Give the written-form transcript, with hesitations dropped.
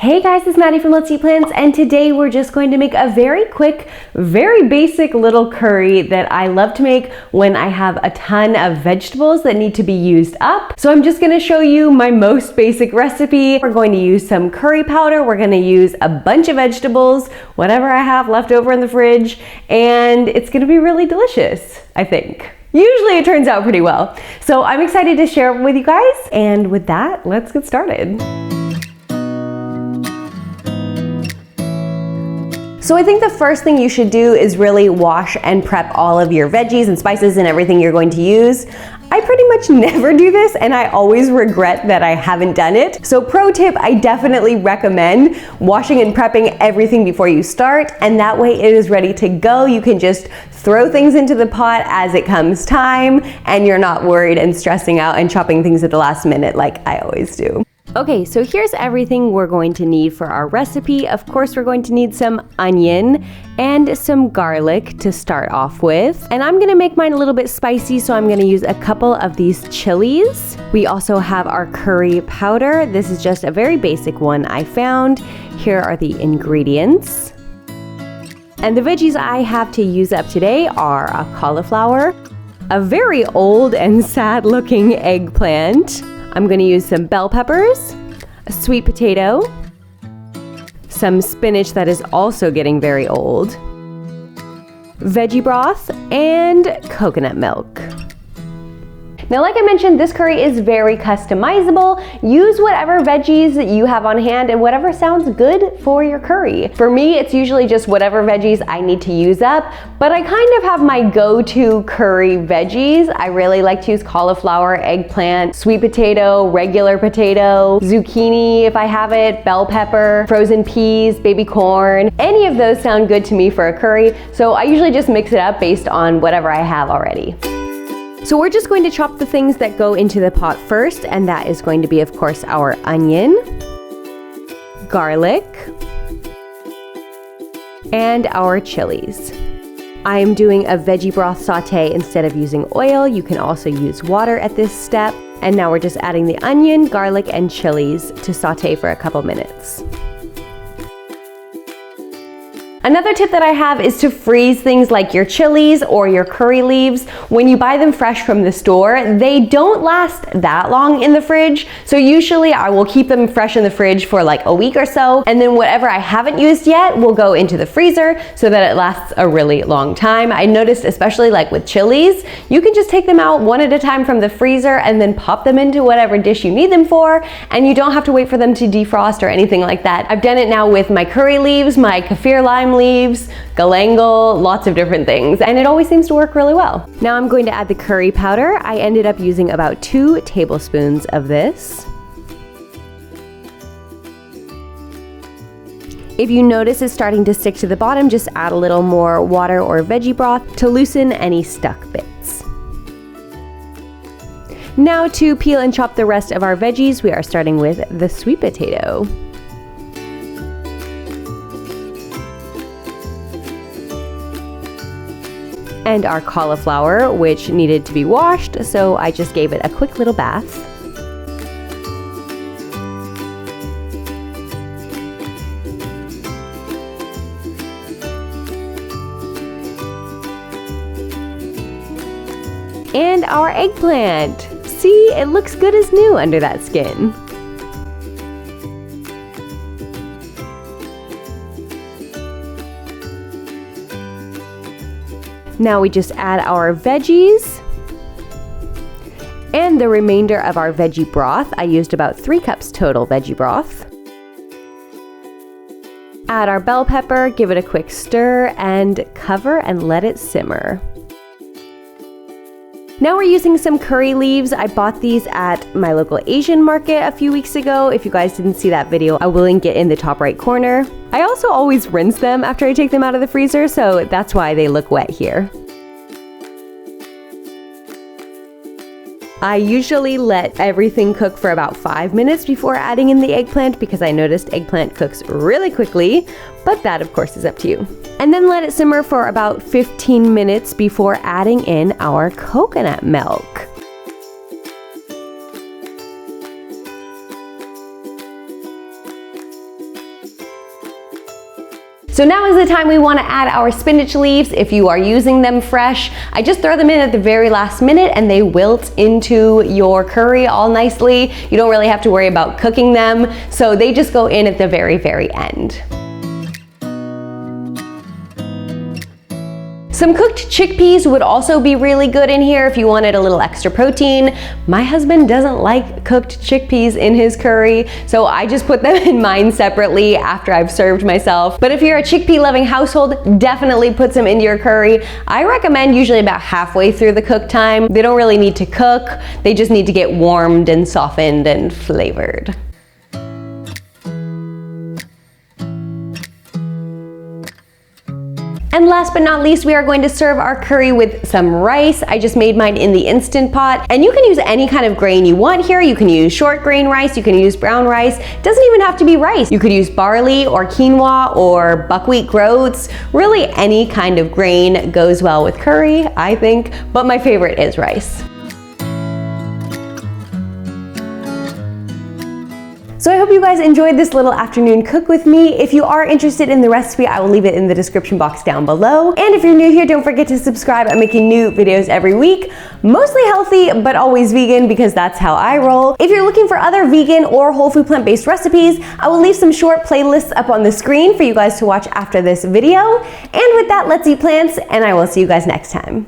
Hey guys, it's Maddie from Let's Eat Plants, and today we're just going to make a very quick, very basic little curry that I love to make when I have a ton of vegetables that need to be used up. So I'm just going to show you my most basic recipe. We're going to use some curry powder, we're going to use a bunch of vegetables, whatever I have left over in the fridge, and it's going to be really delicious, I think. Usually it turns out pretty well. So I'm excited to share it with you guys, and with that, let's get started. So I think the first thing you should do is really wash and prep all of your veggies and spices and everything you're going to use. I pretty much never do this, and I always regret that I haven't done it. So pro tip, I definitely recommend washing and prepping everything before you start, and that way it is ready to go. You can just throw things into the pot as it comes time, and you're not worried and stressing out and chopping things at the last minute like I always do. Okay, so here's everything we're going to need for our recipe. Of course, we're going to need some onion and some garlic to start off with. And I'm gonna make mine a little bit spicy, so I'm gonna use a couple of these chilies. We also have our curry powder. This is just a very basic one I found. Here are the ingredients. And the veggies I have to use up today are a cauliflower, a very old and sad looking eggplant. I'm going to use some bell peppers, a sweet potato, some spinach that is also getting very old, veggie broth, and coconut milk. Now, like I mentioned, this curry is very customizable. Use whatever veggies that you have on hand and whatever sounds good for your curry. For me, it's usually just whatever veggies I need to use up, but I kind of have my go-to curry veggies. I really like to use cauliflower, eggplant, sweet potato, regular potato, zucchini if I have it, bell pepper, frozen peas, baby corn. Any of those sound good to me for a curry, so I usually just mix it up based on whatever I have already. So we're just going to chop the things that go into the pot first, and that is going to be, of course, our onion, garlic, and our chilies. I am doing a veggie broth sauté instead of using oil. You can also use water at this step. And now we're just adding the onion, garlic, and chilies to sauté for a couple minutes. Another tip that I have is to freeze things like your chilies or your curry leaves. When you buy them fresh from the store, they don't last that long in the fridge. So usually I will keep them fresh in the fridge for like a week or so, and then whatever I haven't used yet will go into the freezer so that it lasts a really long time. I noticed, especially like with chilies, you can just take them out one at a time from the freezer and then pop them into whatever dish you need them for, and you don't have to wait for them to defrost or anything like that. I've done it now with my curry leaves, my kaffir lime leaves, galangal, lots of different things, and it always seems to work really well. Now I'm going to add the curry powder. I ended up using about 2 tablespoons of this. If you notice it's starting to stick to the bottom, just add a little more water or veggie broth to loosen any stuck bits. Now to peel and chop the rest of our veggies, we are starting with the sweet potato. And our cauliflower, which needed to be washed, so I just gave it a quick little bath. And our eggplant. See, it looks good as new under that skin. Now we just add our veggies and the remainder of our veggie broth. I used about 3 cups total veggie broth. Add our bell pepper, give it a quick stir, and cover and let it simmer. Now we're using some curry leaves. I bought these at my local Asian market a few weeks ago. If you guys didn't see that video, I will link it in the top right corner. I also always rinse them after I take them out of the freezer, so that's why they look wet here. I usually let everything cook for about 5 minutes before adding in the eggplant because I noticed eggplant cooks really quickly, but that of course is up to you. And then let it simmer for about 15 minutes before adding in our coconut milk. So now is the time we want to add our spinach leaves. If you are using them fresh, I just throw them in at the very last minute and they wilt into your curry all nicely. You don't really have to worry about cooking them, so they just go in at the very, very end. Some cooked chickpeas would also be really good in here if you wanted a little extra protein. My husband doesn't like cooked chickpeas in his curry, so I just put them in mine separately after I've served myself. But if you're a chickpea-loving household, definitely put some into your curry. I recommend usually about halfway through the cook time. They don't really need to cook, they just need to get warmed and softened and flavored. And last but not least, we are going to serve our curry with some rice. I just made mine in the Instant Pot. And you can use any kind of grain you want here. You can use short grain rice, you can use brown rice. It doesn't even have to be rice. You could use barley or quinoa or buckwheat groats. Really any kind of grain goes well with curry, I think, but my favorite is rice. So I hope you guys enjoyed this little afternoon cook with me. If you are interested in the recipe, I will leave it in the description box down below. And if you're new here, don't forget to subscribe. I'm making new videos every week, mostly healthy, but always vegan because that's how I roll. If you're looking for other vegan or whole food plant-based recipes, I will leave some short playlists up on the screen for you guys to watch after this video. And with that, let's eat plants, and I will see you guys next time.